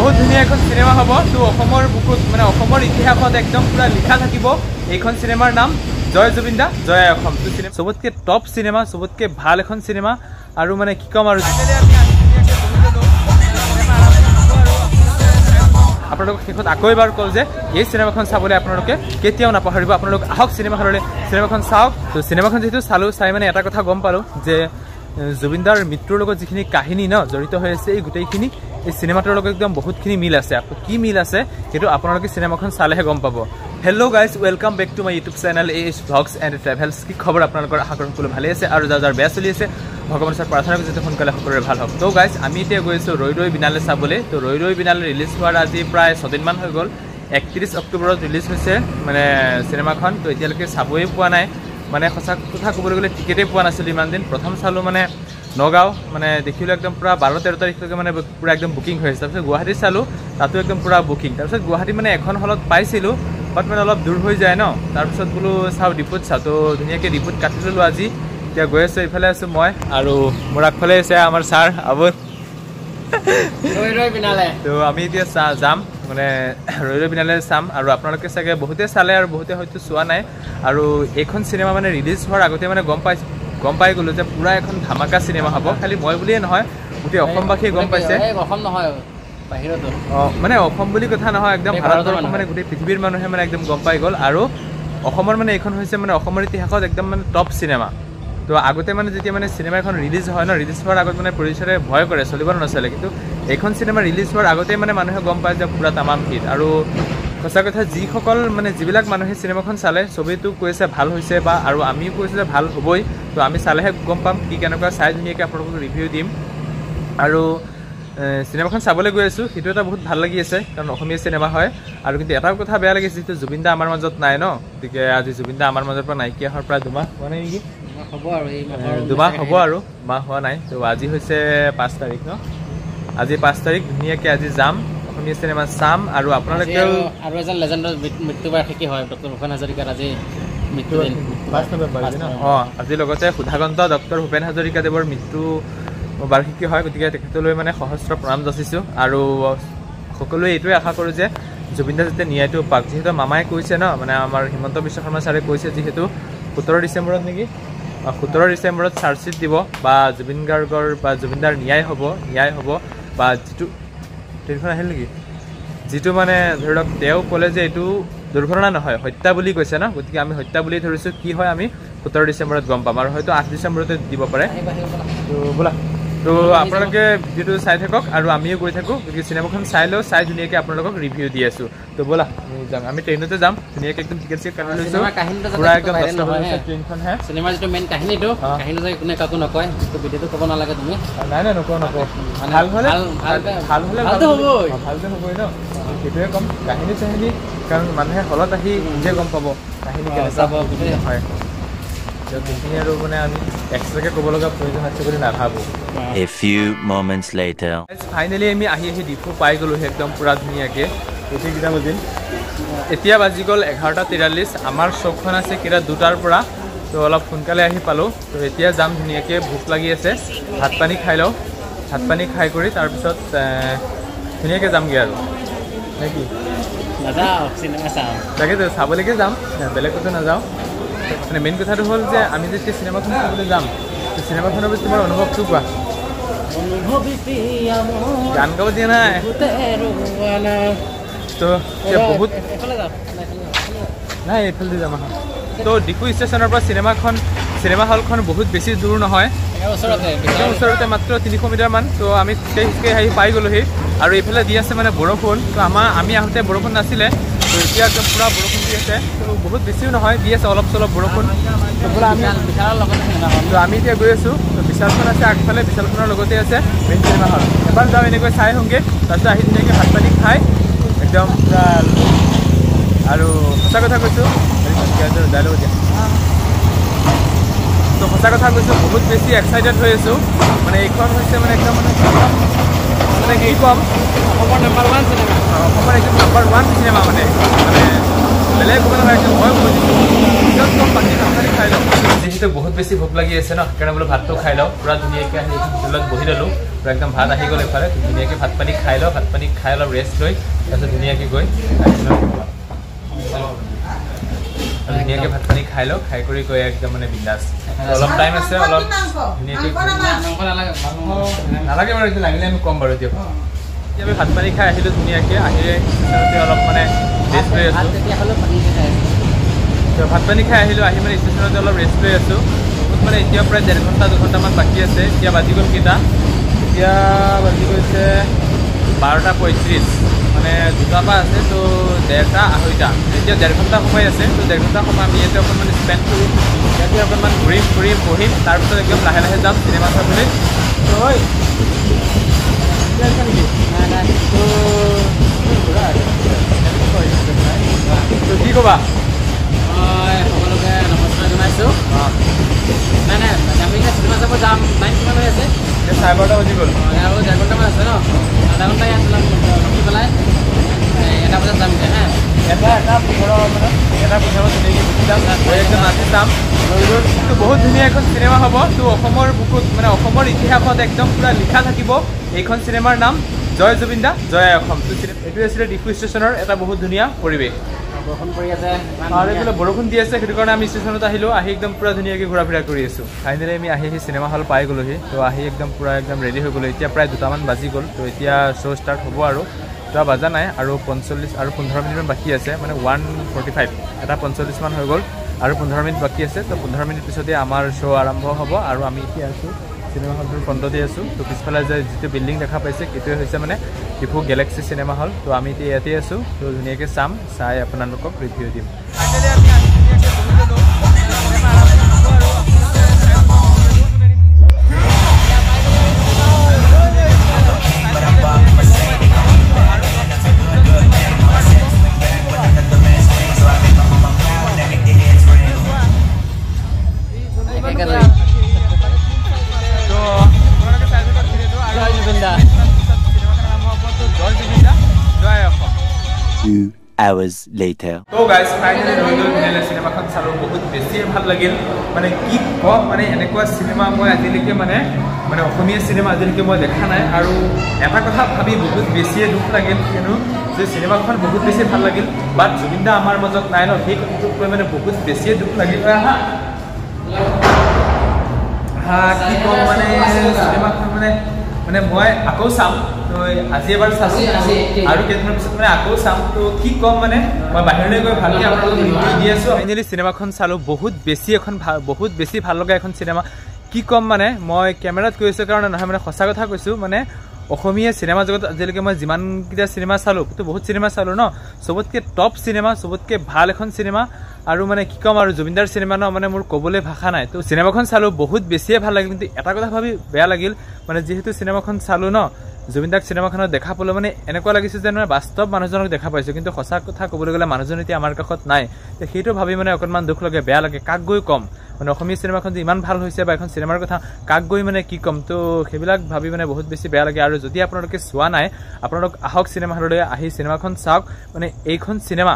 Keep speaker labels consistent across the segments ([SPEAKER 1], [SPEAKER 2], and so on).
[SPEAKER 1] বহুত ধুনীয়া এখন চিনেমা হ'ব। তো অসমৰ বুকুত মানে অসমৰ ইতিহাসত একদম পুৰা লিখা থাকিব এইখন চিনেমাৰ নাম জয় জুবিন দা জয় অসম। তো চিনেমা চবতকৈ টপ চিনেমা, চবতকৈ ভাল এখন চিনেমা। আৰু মানে কি ক'ম আৰু আপোনালোকক শেষত আকৌ এবাৰ কওঁ যে এই চিনেমাখন চাবলৈ আপোনালোকে কেতিয়াও নাপাহৰিব। আপোনালোক আহক চিনেমা হললৈ, চিনেমাখন চাওক। তো চিনেমাখন যিহেতু চালোঁ, চাই মানে এটা কথা গম পালোঁ যে জুবিন দাৰ মৃত্যুৰ লগত যিখিনি কাহিনী জড়িত হৈ আছে, এই গোটেইখিনি এই চিনেমাটোৰ লগত একদম বহুতখিনি মিল আছে। আকৌ কি মিল আছে সেইটো আপোনালোকে চিনেমাখন চালেহে গম পাব। Hello' guys, welcome back to my YouTube channel AH Vlogs and Travels। কি খবৰ আপোনালোকৰ? আশা কৰোঁ সকলো ভালেই আছে আৰু যাৰ বেয়া চলি আছে ভগৱানৰ ওচৰত প্ৰাৰ্থনা কৰিছোঁ যাতে সোনকালে সকলোৰে ভাল হওক। তো গাইজ, আমি এতিয়া গৈ আছোঁ ৰৈ ৰৈ বিনালে চাবলৈ। তো ৰৈ ৰৈ বিনালে ৰিলিজ হোৱাৰ আজি প্ৰায় 6 দিনমান হৈ গ'ল। 31 অক্টোবৰত ৰিলিজ হৈছে মানে চিনেমাখন। তো এতিয়ালৈকে চাবই পোৱা নাই, মানে সঁচা কথা ক'বলৈ গ'লে টিকেটেই পোৱা নাছিলোঁ ইমান দিন। প্ৰথম চালোঁ মানে নগাঁও, মানে দেখিলোঁ একদম পূৰা 12-13 তাৰিখলৈকে মানে পূৰা একদম বুকিং হৈ আছে। তাৰপিছত গুৱাহাটী চালোঁ, তাতো একদম পূৰা বুকিং। তাৰপিছত গুৱাহাটী মানে এখন হলত পাইছিলোঁ, বাট মানে অলপ দূৰ হৈ যায় তাৰপিছত বোলো চাওঁ ডিপুত চাওঁ। তো ধুনীয়াকৈ ডিপুত কাটি ল'লোঁ আজি। এতিয়া গৈ আছোঁ, এইফালে আছোঁ মই আৰু মোৰ আগফালে আছে আমাৰ ছাৰ আবুল। তো আমি এতিয়া যাম মানে ৰৈ ৰৈ বিনালে চাম। আৰু আপোনালোকে চাগে বহুতে চালে আৰু বহুতে হয়তো চোৱা নাই। আৰু এইখন চিনেমা মানে ৰিলিজ হোৱাৰ আগতে মানে গম পাই গ'লোঁ যে পূৰা এখন ধামাকা চিনেমা হ'ব। খালি মই বুলিয়ে নহয়, গোটেই অসমবাসীয়ে গম পাইছে।
[SPEAKER 2] অসম নহয় বাহিৰতো,
[SPEAKER 1] মানে অসম বুলি কথা নহয়, একদম ভাৰতৰ মানে গোটেই পৃথিৱীৰ মানুহে মানে একদম গম পাই গ'ল। আৰু অসমৰ মানে এইখন হৈছে মানে অসমৰ ইতিহাসত একদম মানে টপ চিনেমা। তো আগতে মানে যেতিয়া মানে চিনেমা এখন ৰিলিজ হয় ৰিলিজ হোৱাৰ আগত মানে প্ৰডিউচাৰে ভয় কৰে, চলিব নচলে। কিন্তু এইখন চিনেমা ৰিলিজ হোৱাৰ আগতেই মানে মানুহে গম পায় যে পূৰা তামাম হিট। আৰু সঁচা কথা, যিবিলাক মানুহে চিনেমাখন চালে চবেইতো কৈছে ভাল হৈছে, বা আৰু আমিও কৈছোঁ যে ভাল হ'বই। তো আমি চালেহে গম পাম কি কেনেকুৱা, চাই ধুনীয়াকৈ আপোনালোকক ৰিভিউ দিম। আৰু চিনেমাখন চাবলৈ গৈ আছোঁ, সেইটো এটা বহুত ভাল লাগি আছে কাৰণ অসমীয়া চিনেমা হয়। আৰু কিন্তু এটা কথা বেয়া লাগিছে, যিটো জুবিন দা আমাৰ মাজত নাই গতিকে আজি জুবিন দা আমাৰ মাজৰ পৰা নাইকিয়া হোৱাৰ প্ৰায় 2 মাহ হোৱা নাই নেকি?
[SPEAKER 2] হ'ব আৰু এই
[SPEAKER 1] 2 মাহ হ'ব আৰু মাহ হোৱা নাই। তো আজি হৈছে 5 তাৰিখ আজি 5 তাৰিখ। ধুনীয়াকৈ আজি যাম, অসমীয়া চিনেমা চাম। আৰু আপোনালোকেও
[SPEAKER 2] আৰু এজন লেজেণ্ডৰ মৃত্যুবাৰ্ষিকী হয়, ডক্টৰ ভূপেন হাজৰিকাৰ আজি মৃত্যুদিন 5 নৱেম্বৰ।
[SPEAKER 1] আজি লগতে সুধাকন্ত ডক্টৰ ভূপেন হাজৰিকাদেৱৰ মৃত্যু বাৰ্ষিকী হয়, গতিকে তেখেতলৈ মানে সহস্ৰ প্ৰণাম যাচিছোঁ। আৰু সকলোৱে এইটোৱে আশা কৰোঁ যে জুবিন দা যাতে ন্যায়টো পাওক। যিহেতু মামাই কৈছে মানে আমাৰ হিমন্ত বিশ্ব শৰ্মা ছাৰে কৈছে, যিহেতু 17 ডিচেম্বৰত নেকি 17 ডিচেম্বৰত চাৰ্জশ্বিট দিব বা জুবিন গাৰ্গৰ বা জুবিন দাৰ ন্যায় হ'ব বা যিটো ট্ৰেইনখন আহিল নেকি, যিটো মানে ধৰি লওক তেওঁ ক'লে যে এইটো দুৰ্ঘটনা নহয়, হত্যা বুলি কৈছে গতিকে আমি হত্যা বুলি ধৰিছোঁ। কি হয় আমি 17 ডিচেম্বৰত গম পাম, আৰু হয়তো 8 ডিচেম্বৰতে দিব পাৰে। তো ব'লা, তো আপোনালোকে ভিডিঅ'টো চাই থাকক আৰু আমিও গৈ থাকোঁ, গতিকে চিনেমাখন চাই ধুনীয়াকৈ আপোনালোকক ৰিভিউ দি আছোঁ। তো ব'লা যাম, আমি ট্ৰেইনতে যাম। ধুনীয়াকৈ একদম টিকেট কাটি লৈছোঁ, পূৰা একদম ট্ৰেইনখনহে।
[SPEAKER 2] চিনেমাৰ যিটো মেইন কাহিনীটো কোনে কাকো নকয়, তো ভিডিঅ'টো ক'ব নালাগে তুমি।
[SPEAKER 1] নাই নকওঁ ভাল হ'লে ভালটো হ'বই সেইটোৱে ক'ম। কাহিনী চাহিনী কাৰণ মানুহে হলত আহি নিজে গম পাব কাহিনী কেনেকুৱা হয়। সেইখিনি আৰু মানে আমি এক্সট্ৰাকৈ ক'ব লগা প্ৰয়োজন আছে বুলি নাভাবোঁ। ফাইনেলি আমি আহি ডিপু পাই গ'লোহি একদম পূৰা ধুনীয়াকৈ। কেইটা বাজিল? এতিয়া বাজি গ'ল 11:43। আমাৰ শ্ব'খন আছে কেইটা 2টাৰ পৰা। তো অলপ সোনকালে আহি পালোঁ। তো এতিয়া যাম, ধুনীয়াকৈ ভোক লাগি আছে, ভাত পানী খাই লওঁ। ভাত পানী খাই কৰি তাৰপিছত ধুনীয়াকৈ যামগৈ আৰু নে কি?
[SPEAKER 2] নাযাওঁ চিনেমা চাওঁ,
[SPEAKER 1] তাকেতো চাবলৈকে যাম, বেলেগ কথা নাযাওঁ। মানে মেইন কথাটো হ'ল যে আমি যেতিয়া চিনেমাখন চাবলৈ যাম, চিনেমাখনৰ প্ৰতি তোমাৰ অনুভৱটো কোৱা। গান গাব দিয়া নাই তো বহুত নাই, এইফালে যাম আহা। তো ডিপু ষ্টেচনৰ পৰা চিনেমা হলখন বহুত বেছি দূৰ নহয়, ওচৰতে মাত্ৰ 300 মিটাৰমান। তো আমি খোজকাঢ়ি আহি পাই গ'লোহি। আৰু এইফালে দি আছে মানে বৰষুণ। তো আমি আহোঁতে বৰষুণ নাছিলে, তো এতিয়া একদম পূৰা বৰষুণ দি আছে। তো বহুত বেছিও নহয়, দি আছে অলপ চলপ বৰষুণ। তো আমি এতিয়া গৈ আছোঁ। তো বিশালখন আছে আগফালে, বিশালখনৰ লগতে আছে মেইন চিনেমা হল। এবাৰ যাওঁ এনেকৈ চাই আহোঁগৈ, তাৰপিছত আহি ধুনীয়াকৈ ভাত পানী খাই একদম পূৰা। আৰু সঁচা কথা কৈছোঁ, তো সঁচা কথা কৈছোঁ, বহুত বেছি এক্সাইটেড হৈ আছোঁ। মানে এইখন হৈছে মানে একদম মানে কি ক'ম, অসমৰ নাম্বাৰ 1 চিনেমা, অসমৰ একদম নাম্বাৰ 1 চিনেমা মানে বেলেগ ক'ব নালাগে মই বুজিছোঁ একদম কম পানী ভাত খাই লওঁ যিহেতু বহুত বেছি ভোক লাগি আছে ন সেইকাৰণে বোলো ভাতটো খাই লওঁ পূৰা ধুনীয়াকৈ আহি হোটেলত বহি ল'লোঁ পূৰা একদম ভাত আহি গ'ল এইফালে ধুনীয়াকৈ ভাত পানী খাই লওঁ ভাত পানী খাই অলপ ৰেষ্ট লৈ তাৰপিছত ধুনীয়াকৈ গৈ ধুনীয়াকৈ ভাত পানী খাই লওঁ খাই কৰি গৈ একদম মানে বিন্দাছ অলপ টাইম আছে অলপ ধুনীয়াকৈ নালাগে বাৰু এইটো লাগিলে আমি কম বাৰু দিয়ক এতিয়া আমি ভাত পানী খাই আহিলোঁ ধুনীয়াকৈ আহি ষ্টেচনতে অলপ মানে ৰেষ্ট লৈ আছোঁ ভাত পানী খাই আহিলোঁ আহি মানে ষ্টেচনতে অলপ ৰেষ্ট লৈ আছোঁ বহুত মানে এতিয়া প্ৰায় 1.5 ঘণ্টা 2 ঘণ্টামান বাকী আছে এতিয়া বাজি গ'ল কেইটা এতিয়া বাজি গৈছে 12:35 মানে 2টা পৰা আছে তো 1:30 2:30 এতিয়া 1.5 ঘণ্টা সময় আছে তো 1.5 ঘণ্টা সময় আমি ইয়াতে অকণমান স্পেণ্ড কৰিম ইয়াতে অকণমান ঘূৰিম ফুৰিম বহিম তাৰপিছত একদম লাহে লাহে যাম চিনেমা চাবলৈ তো কি ক'বা
[SPEAKER 2] সকলোকে নমস্কাৰ জনাইছোঁ নাই নাই আমি এতিয়া চিনেমা চাব যাম টাইম কিমান হৈ আছে
[SPEAKER 1] 12:30 বাজি গ'ল
[SPEAKER 2] আৰু 1.5 ঘণ্টামান আছে ন আধা ঘণ্টা ইয়াত ৰখি পেলাই 1টা বজাত যাম এতিয়া হা
[SPEAKER 1] এটা 15 ধুনীয়াকৈ গুচি যাম একদম নাচি চাম তো বহুত ধুনীয়া এখন চিনেমা হ'ব তো অসমৰ বুকুত মানে অসমৰ ইতিহাসত একদম পূৰা লিখা থাকিব এইখন চিনেমাৰ নাম জয় জুবিন দা জয় অসম তো এইটো আছিলে ডিফু ষ্টেচনৰ এটা বহুত ধুনীয়া পৰিৱেশ
[SPEAKER 2] বৰষুণ পৰি আছে
[SPEAKER 1] আৰু এইফালে বৰষুণ দি আছে সেইটো কাৰণে আমি ষ্টেচনত আহিলোঁ আহি একদম পূৰা ধুনীয়াকৈ ঘূৰা ফুৰা কৰি আছোঁ ফাইনেলি আমি আহি চিনেমা হল পাই গ'লোহি তো আহি একদম পূৰা একদম ৰেডি হৈ গ'লোঁ এতিয়া প্ৰায় 2টামান বাজি গ'ল তো এতিয়া শ্ব' ষ্টাৰ্ট হ'ব আৰু এটা বাজা নাই আৰু 45 আৰু 15 মিনিটমান বাকী আছে মানে 1:45 এটা 45 মান হৈ গ'ল আৰু 15 মিনিট বাকী আছে তো 15 মিনিট পিছতে আমাৰ শ্ব' আৰম্ভ হ'ব আৰু আমি এতিয়া আছোঁ চিনেমা হলটোৰ ফ্ৰণ্টতে আছোঁ তো পিছফালে যে যিটো বিল্ডিং দেখা পাইছে সেইটোৱে হৈছে মানে ডিফু গেলেক্সি চিনেমা হল তো আমি এতিয়া ইয়াতে আছোঁ তো ধুনীয়াকৈ চাম চাই আপোনালোকক ৰিভিউ দিম
[SPEAKER 3] hours later
[SPEAKER 1] তো গাইজ ফাইনেলি ৰৈ গ'ল ধুনীয়াকৈ চিনেমাখন চালোঁ বহুত বেছিয়ে ভাল লাগিল মানে কি কম মানে এনেকুৱা চিনেমা মই আজিলৈকে মানে অসমীয়া চিনেমা আজিলৈকে মই দেখা নাই আৰু এটা কথা ভাবি বহুত বেছিয়ে দুখ লাগিল কিয়নো যে চিনেমাখন বহুত বেছি ভাল লাগিল বাট জুবিন দা আমাৰ মাজত নাই ন সেই কথাটোক লৈ মানে বহুত বেছিয়ে দুখ লাগিল কি ক'ম মানে চিনেমাখন মানে মই আকৌ চাম তো আজি এবাৰ চালোঁ আৰু কেইদিনমান পিছত মানে আকৌ চাম তো কি ক'ম মানে মই বাহিৰলৈ গৈ ভালকৈ আপোনালোকক ৰিভিউ দি আছোঁ ফাইনেলি চিনেমাখন চালোঁ বহুত বেছি ভাল লগা এখন চিনেমা কি ক'ম মানে মই কেমেৰাত কৈছোঁ কাৰণে নহয় মানে সঁচা কথা কৈছোঁ মানে অসমীয়া চিনেমা জগত আজিলৈকে মই যিমানকেইটা চিনেমা চালোঁ তো বহুত চিনেমা চালোঁ ন চবতকৈ টপ চিনেমা চবতকৈ ভাল এখন চিনেমা আৰু মানে কি ক'ম আৰু জুবিনদাৰ চিনেমা ন মানে মোৰ ক'বলৈ ভাষা নাই তো চিনেমাখন চালোঁ বহুত বেছিয়ে ভাল লাগিল কিন্তু এটা কথা ভাবি বেয়া লাগিল মানে যিহেতু চিনেমাখন চালোঁ ন জুবিনদাক চিনেমাখনত দেখা পালোঁ মানে এনেকুৱা লাগিছে যে মানে বাস্তৱ মানুহজনক দেখা পাইছোঁ কিন্তু সঁচা কথা ক'বলৈ গ'লে মানুহজন এতিয়া আমাৰ কাষত নাই তো সেইটো ভাবি মানে অকণমান দুখ লাগে বেয়া লাগে কাক গৈ ক'ম মানে অসমীয়া চিনেমাখন যে ইমান ভাল হৈছে বা এখন চিনেমাৰ কথা কাক গৈ মানে কি ক'ম তো সেইবিলাক ভাবি মানে বহুত বেছি বেয়া লাগে আৰু যদি আপোনালোকে চোৱা নাই আপোনালোক আহক চিনেমা হললৈ আহি চিনেমাখন চাওক মানে এইখন চিনেমা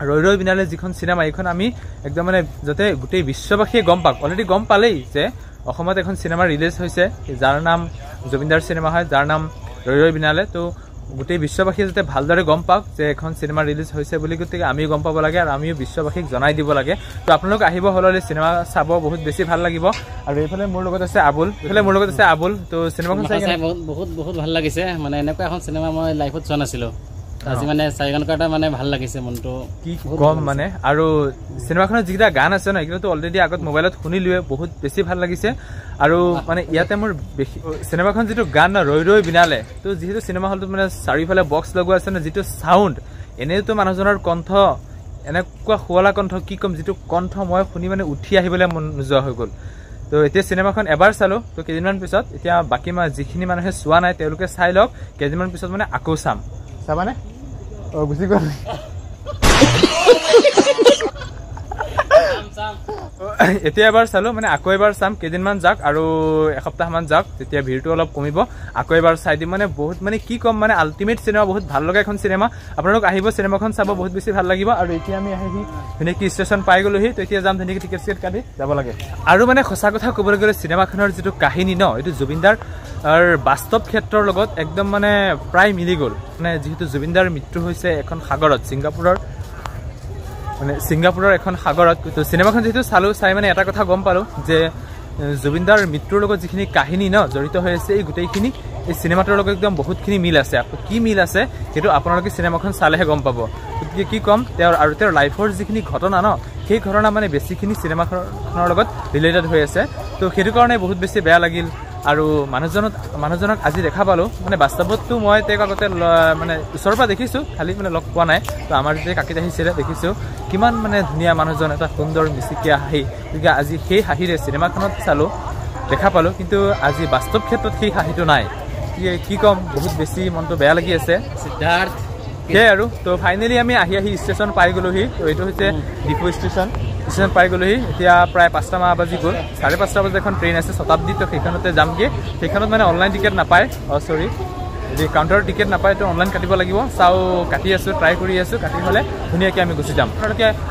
[SPEAKER 1] ৰৈ ৰৈ বিনালে যিখন চিনেমা এইখন আমি একদম মানে যাতে গোটেই বিশ্ববাসীয়ে গম পাওক অলৰেডি গম পালেই যে অসমত এখন চিনেমা ৰিলিজ হৈছে যাৰ নাম জুবিনদাৰ চিনেমা হয় যাৰ নাম ৰৈ ৰৈ বিনালে তো গোটেই বিশ্ববাসীয়ে যাতে ভালদৰে গম পাওক যে এখন চিনেমা ৰিলিজ হৈছে বুলি গতিকে আমিও গম পাব লাগে আৰু আমিও বিশ্ববাসীক জনাই দিব লাগে তো আপোনালোক আহিব হললৈ চিনেমা চাব বহুত বেছি ভাল লাগিব আৰু এইফালে মোৰ লগত আছে আবুল তো চিনেমাখন চাই
[SPEAKER 2] বহুত ভাল লাগিছে মানে এনেকুৱা এখন চিনেমা মই লাইফত চোৱা নাছিলোঁ আজি মানে 4 ঘণ্টা মানে ভাল লাগিছে মনটো
[SPEAKER 1] কি কম মানে আৰু চিনেমাখনত যিকেইটা গান আছে ন এইগুলোতো অলৰেডি আগত মোবাইলত শুনিলোৱে বহুত বেছি ভাল লাগিছে আৰু মানে ইয়াতে মোৰ চিনেমাখন যিটো গান ন ৰৈ ৰৈ বিনালে তো যিহেতু চিনেমা হলটোত মানে চাৰিওফালে বক্স লগোৱা আছে ন যিটো চাউণ্ড এনেইতো মানুহজনৰ কণ্ঠ এনেকুৱা শুৱলা কণ্ঠ কি ক'ম যিটো কণ্ঠ মই শুনি মানে উঠি আহিবলৈ মন নোযোৱা হৈ গ'ল তো এতিয়া চিনেমাখন এবাৰ চালোঁ তো কেইদিনমান পিছত এতিয়া বাকী যিখিনি মানুহে চোৱা নাই তেওঁলোকে চাই লওক কেইদিনমান পিছত মানে আকৌ চাম চাবানে গুচি গ'ল এতিয়া এবাৰ চালো মানে আকৌ এবাৰ চাম কেইদিনমান যাওক আৰু এসপ্তাহমান যাওক তেতিয়া ভিৰটো অলপ কমিব আকৌ এবাৰ চাই দিম মানে বহুত মানে কি কম মানে আল্টিমেট চিনেমা বহুত ভাল লগা এখন চিনেমা আপোনালোক আহিব চিনেমাখন চাব বহুত বেছি ভাল লাগিব আৰু এতিয়া আমি আহি ধুনীয়াকৈ ষ্টেচন পাই গ'লোহি তো এতিয়া যাম ধুনীয়াকৈ টিকেট চিকেট কাটি যাব লাগে আৰু মানে সঁচা কথা ক'বলৈ গ'লে চিনেমাখনৰ যিটো কাহিনী ন এইটো জুবিনদাৰ বাস্তৱ ক্ষেত্ৰৰ লগত একদম মানে প্ৰায় মিলি গ'ল মানে যিহেতু জুবিনদাৰ মৃত্যু হৈছে এখন সাগৰত ছিংগাপুৰৰ এখন সাগৰত তো চিনেমাখন যিহেতু চালো চাই মানে এটা কথা গম পালো যে জুবিনদাৰ মৃত্যুৰ লগত যিখিনি কাহিনী ন জড়িত হৈ আছে এই গোটেইখিনি এই চিনেমাটোৰ লগত একদম বহুতখিনি মিল আছে কি মিল আছে সেইটো আপোনালোকে চিনেমাখন চালেহে গম পাব গতিকে কি ক'ম তেওঁৰ লাইফৰ যিখিনি ঘটনা ন সেই ঘটনা মানে বেছিখিনি চিনেমাখনৰ লগত ৰিলেটেড হৈ আছে তো সেইটো কাৰণে বহুত বেছি বেয়া লাগিল আৰু মানুহজনক আজি দেখা পালো মানে বাস্তৱততো মই তেওঁক আগতে মানে ওচৰৰ পৰা দেখিছোঁ খালি মানে লগ পোৱা নাই তো আমাৰ যেতিয়া কাকিত আহিছিলে দেখিছোঁ কিমান মানে ধুনীয়া মানুহজন এটা সুন্দৰ মিচিকীয়া হাঁহি গতিকে আজি সেই হাঁহিৰে চিনেমাখনত চালোঁ দেখা পালোঁ কিন্তু আজি বাস্তৱ ক্ষেত্ৰত সেই হাঁহিটো নাই কি ক'ম বহুত বেছি মনটো বেয়া লাগি আছে
[SPEAKER 2] সিদ্ধাৰ্থ
[SPEAKER 1] সেয়াই আৰু তো ফাইনেলি আমি আহি ষ্টেচন পাই গ'লোহি তো এইটো হৈছে ডিপু ষ্টেচন পাই গ'লোহি এতিয়া প্ৰায় 5টা মান বাজি গ'ল 5:30 বজাত এখন ট্ৰেইন আছে শতাব্দী তো সেইখনতে যামগৈ সেইখনত মানে অনলাইন টিকেট নাপায় যদি কাউণ্টাৰৰ টিকেট নাপায় তো অনলাইন কাটিব লাগিব চাওঁ কাটি আছোঁ ট্ৰাই কৰি আছোঁ কাটি হ'লে ধুনীয়াকৈ আমি গুচি যাম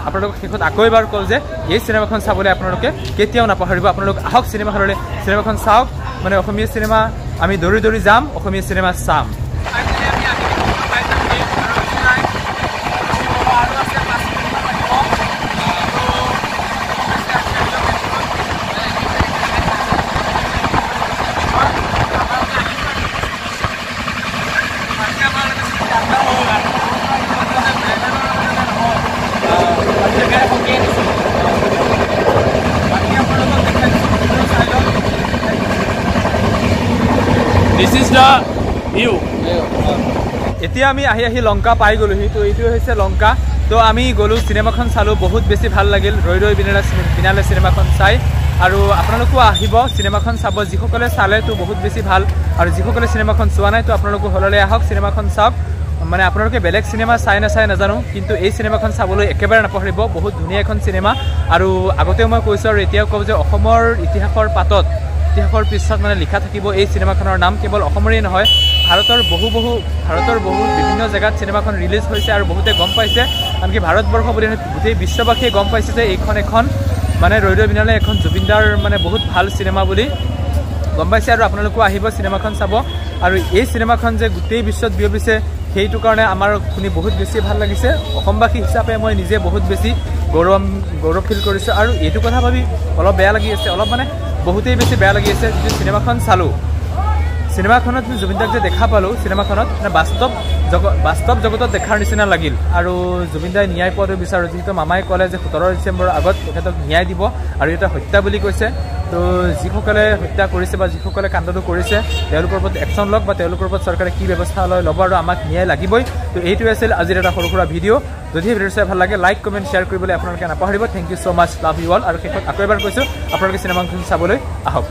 [SPEAKER 1] আপোনালোকক শেষত আকৌ এবাৰ কওঁ যে এই চিনেমাখন চাবলৈ আপোনালোকে কেতিয়াও নাপাহৰিব আপোনালোক আহক চিনেমা হললৈ চিনেমাখন চাওক মানে অসমীয়া চিনেমা আমি দৌৰি যাম অসমীয়া চিনেমা চাম
[SPEAKER 2] This is the view.
[SPEAKER 1] এতিয়া আমি আহি লংকা পাই গ'লোহি তো এইটো হৈছে লংকা তো আমি গ'লো চিনেমাখন চালোঁ বহুত বেছি ভাল লাগিল ৰৈ বিনালে চিনেমাখন চাই আৰু আপোনালোকো আহিব চিনেমাখন চাব যিসকলে চালে তো বহুত বেছি ভাল আৰু যিসকলে চিনেমাখন চোৱা নাই তো আপোনালোকো হললৈ আহক চিনেমাখন চাওক মানে আপোনালোকে বেলেগ চিনেমা চাই নাজানো কিন্তু এই চিনেমাখন চাবলৈ একেবাৰে নাপাহৰিব বহুত ধুনীয়া এখন চিনেমা আৰু আগতেও মই কৈছোঁ আৰু এতিয়াও কওঁ যে অসমৰ ইতিহাসৰ পৃষ্ঠত মানে লিখা থাকিব এই চিনেমাখনৰ নাম কেৱল অসমৰেই নহয় ভাৰতৰ বহু বিভিন্ন জেগাত চিনেমাখন ৰিলিজ হৈছে আৰু বহুতে গম পাইছে আনকি ভাৰতবৰ্ষ বুলি গোটেই বিশ্ববাসীয়ে গম পাইছে যে এইখন এখন মানে ৰৈ বিনালে এখন জুবিনদাৰ মানে বহুত ভাল চিনেমা বুলি গম পাইছে আৰু আপোনালোকো আহিব চিনেমাখন চাব আৰু এই চিনেমাখন যে গোটেই বিশ্বত বিয়পিছে সেইটো কাৰণে আমাৰ শুনি বহুত বেছি ভাল লাগিছে অসমবাসী হিচাপে মই নিজে বহুত বেছি গৌৰৱ ফিল কৰিছোঁ আৰু এইটো কথা ভাবি অলপ বেয়া লাগি আছে অলপ মানে বহুতেই বেছি বেয়া লাগি আছে যে চিনেমাখন চালোঁ চিনেমাখনত জুবিনদাক যে দেখা পালোঁ চিনেমাখনত মানে বাস্তৱ জগতত দেখাৰ নিচিনা লাগিল আৰু জুবিনদাই ন্যায় পোৱাটো বিচাৰোঁ যিহেতু মামাই ক'লে যে 17 ডিচেম্বৰৰ আগত তেখেতক ন্যায় দিব আৰু এটা হত্যা বুলি কৈছে তো যিসকলে হত্যা কৰিছে বা যিসকলে কাণ্ডটো কৰিছে তেওঁলোকৰ ওপৰত একশ্যন লওক বা তেওঁলোকৰ ওপৰত চৰকাৰে কি ব্যৱস্থা ল'ব আৰু আমাক ন্যায় লাগিবই তো এইটোৱে আছিল আজিৰ এটা সৰু সুৰা ভিডিঅ' যদি ভিডিঅ' চাই ভাল লাগে লাইক কমেণ্ট শ্বেয়াৰ কৰিবলৈ আপোনালোকে নাপাহৰিব thank you so' much love you all আৰু শেষত আকৌ এবাৰ কৈছোঁ আপোনালোকে চিনেমাখন চাবলৈ আহক